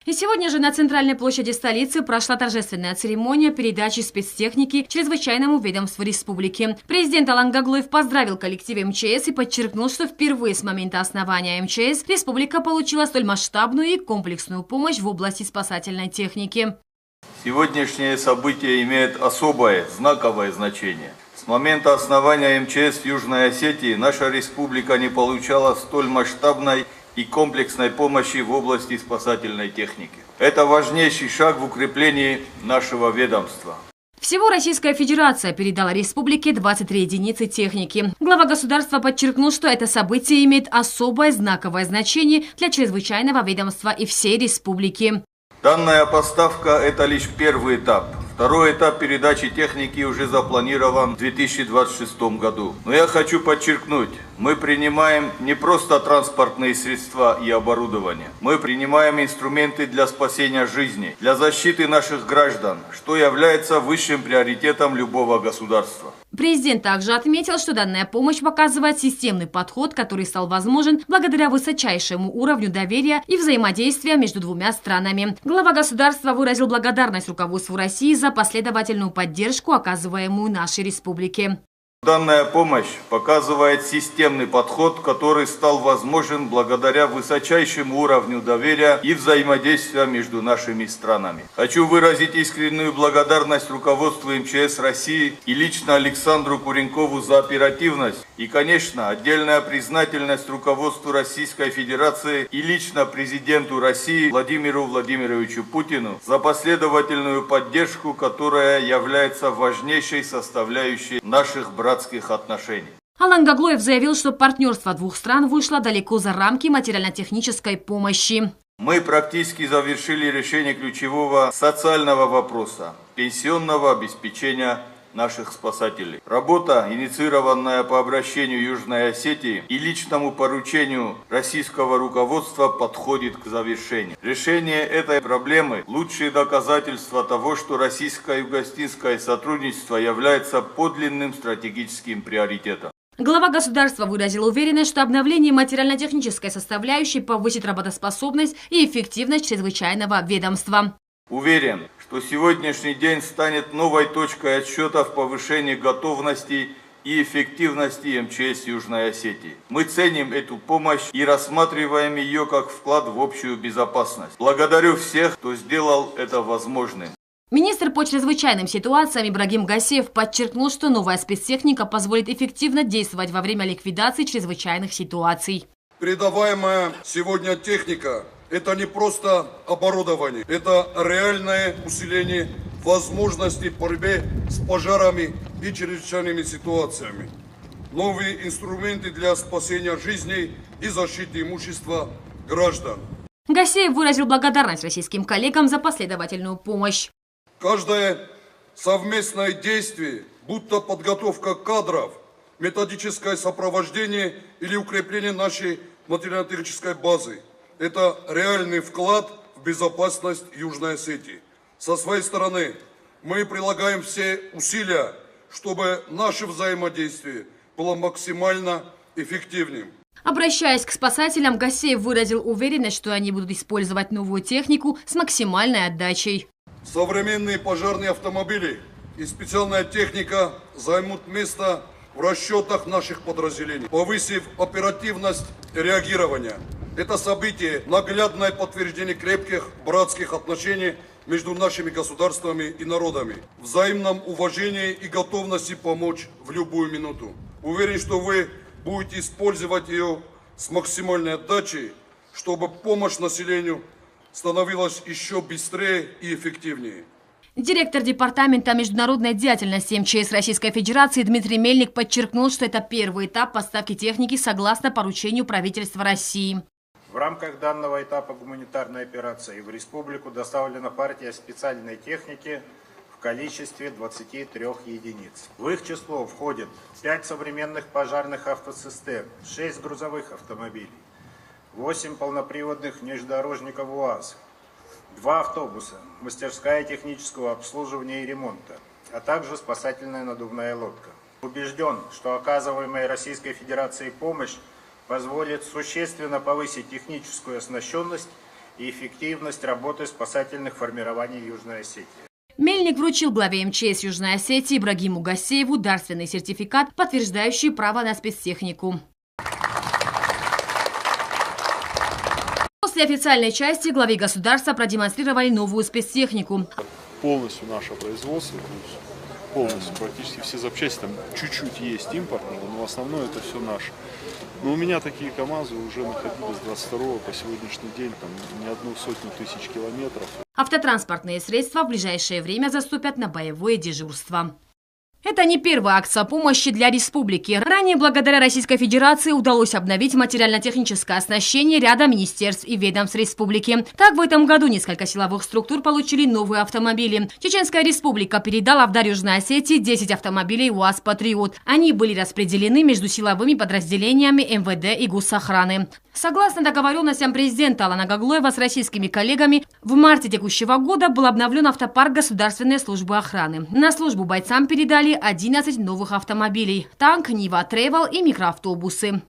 И сегодня же на центральной площади столицы прошла торжественная церемония передачи спецтехники чрезвычайному ведомству республики. Президент Алан Гаглоев поздравил коллектив МЧС и подчеркнул, что впервые с момента основания МЧС республика получила столь масштабную и комплексную помощь в области спасательной техники. Сегодняшнее событие имеет особое, знаковое значение. С момента основания МЧС в Южной Осетии наша республика не получала столь масштабной и комплексной помощи в области спасательной техники. Это важнейший шаг в укреплении нашего ведомства. Всего Российская Федерация передала республике 23 единицы техники. Глава государства подчеркнул, что это событие имеет особое знаковое значение для чрезвычайного ведомства и всей республики. Данная поставка – это лишь первый этап. Второй этап передачи техники уже запланирован в 2026 году. Но я хочу подчеркнуть, мы принимаем не просто транспортные средства и оборудование. Мы принимаем инструменты для спасения жизни, для защиты наших граждан, что является высшим приоритетом любого государства. Президент также отметил, что данная помощь показывает системный подход, который стал возможен благодаря высочайшему уровню доверия и взаимодействия между двумя странами. Глава государства выразил благодарность руководству России за последовательную поддержку, оказываемую нашей республике. Данная помощь показывает системный подход, который стал возможен благодаря высочайшему уровню доверия и взаимодействия между нашими странами. Хочу выразить искреннюю благодарность руководству МЧС России и лично Александру Куренкову за оперативность. И, конечно, отдельная признательность руководству Российской Федерации и лично президенту России Владимиру Владимировичу Путину за последовательную поддержку, которая является важнейшей составляющей наших братских отношений. Алан Гаглоев заявил, что партнерство двух стран вышло далеко за рамки материально-технической помощи. Мы практически завершили решение ключевого социального вопроса – пенсионного обеспечения наших спасателей. Работа, инициированная по обращению Южной Осетии и личному поручению российского руководства, подходит к завершению. Решение этой проблемы – лучшие доказательства того, что российско-юго-остинское сотрудничество является подлинным стратегическим приоритетом. Глава государства выразил уверенность, что обновление материально-технической составляющей повысит работоспособность и эффективность чрезвычайного ведомства. Уверен, что сегодняшний день станет новой точкой отсчета в повышении готовности и эффективности МЧС Южной Осетии. Мы ценим эту помощь и рассматриваем ее как вклад в общую безопасность. Благодарю всех, кто сделал это возможным. Министр по чрезвычайным ситуациям Ибрагим Гасеев подчеркнул, что новая спецтехника позволит эффективно действовать во время ликвидации чрезвычайных ситуаций. Передаваемая сегодня техника – это не просто оборудование, это реальное усиление возможностей борьбы с пожарами и чрезвычайными ситуациями. Новые инструменты для спасения жизней и защиты имущества граждан. Гасеев выразил благодарность российским коллегам за последовательную помощь. Каждое совместное действие, будто подготовка кадров, методическое сопровождение или укрепление нашей материально-технической базы, это реальный вклад в безопасность Южной Осетии. Со своей стороны мы прилагаем все усилия, чтобы наше взаимодействие было максимально эффективным. Обращаясь к спасателям, Гасеев выразил уверенность, что они будут использовать новую технику с максимальной отдачей. Современные пожарные автомобили и специальная техника займут место в расчетах наших подразделений, повысив оперативность реагирования. Это событие – наглядное подтверждение крепких братских отношений между нашими государствами и народами, взаимном уважении и готовности помочь в любую минуту. Уверен, что вы будете использовать ее с максимальной отдачей, чтобы помощь населению становилась еще быстрее и эффективнее. Директор Департамента международной деятельности МЧС Российской Федерации Дмитрий Мельник подчеркнул, что это первый этап поставки техники согласно поручению правительства России. В рамках данного этапа гуманитарной операции в республику доставлена партия специальной техники в количестве 23 единиц. В их число входят 5 современных пожарных автоцистерн, 6 грузовых автомобилей, 8 полноприводных внедорожников УАЗ, 2 автобуса, мастерская технического обслуживания и ремонта, а также спасательная надувная лодка. Убежден, что оказываемая Российской Федерацией помощь позволит существенно повысить техническую оснащенность и эффективность работы спасательных формирований Южной Осетии. Мельник вручил главе МЧС Южной Осетии Ибрагиму Гасееву дарственный сертификат, подтверждающий право на спецтехнику. После официальной части главе государства продемонстрировали новую спецтехнику. Полностью наше производство, полностью практически все запчасти, там чуть-чуть есть импортного, но основное это все наше. Но у меня такие КАМАЗы уже находили с 22 по сегодняшний день, там не 100 тысяч километров. Автотранспортные средства в ближайшее время заступят на боевое дежурство. Это не первая акция помощи для республики. Ранее, благодаря Российской Федерации, удалось обновить материально-техническое оснащение ряда министерств и ведомств республики. Так, в этом году несколько силовых структур получили новые автомобили. Чеченская республика передала в дар Южной Осетии 10 автомобилей УАЗ «Патриот». Они были распределены между силовыми подразделениями МВД и Госохраны. Согласно договоренностям президента Алана Гаглоева с российскими коллегами, в марте текущего года был обновлен автопарк Государственной службы охраны. На службу бойцам передали 11 новых автомобилей – танк, Нива Тревел и микроавтобусы.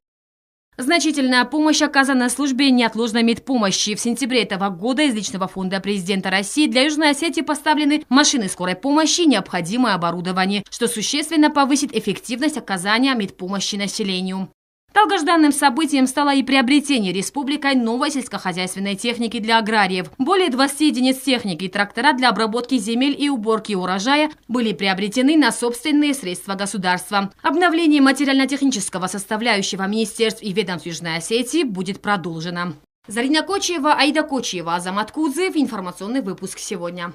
Значительная помощь оказана службе неотложной медпомощи. В сентябре этого года из личного фонда президента России для Южной Осетии поставлены машины скорой помощи и необходимое оборудование, что существенно повысит эффективность оказания медпомощи населению. Долгожданным событием стало и приобретение республикой новой сельскохозяйственной техники для аграриев. Более 20 единиц техники и трактора для обработки земель и уборки урожая были приобретены на собственные средства государства. Обновление материально-технического составляющего министерств и ведомств Южной Осетии будет продолжено. Зарина Кочиева, Аида Кочиева, Азамат Кудзев. Информационный выпуск сегодня.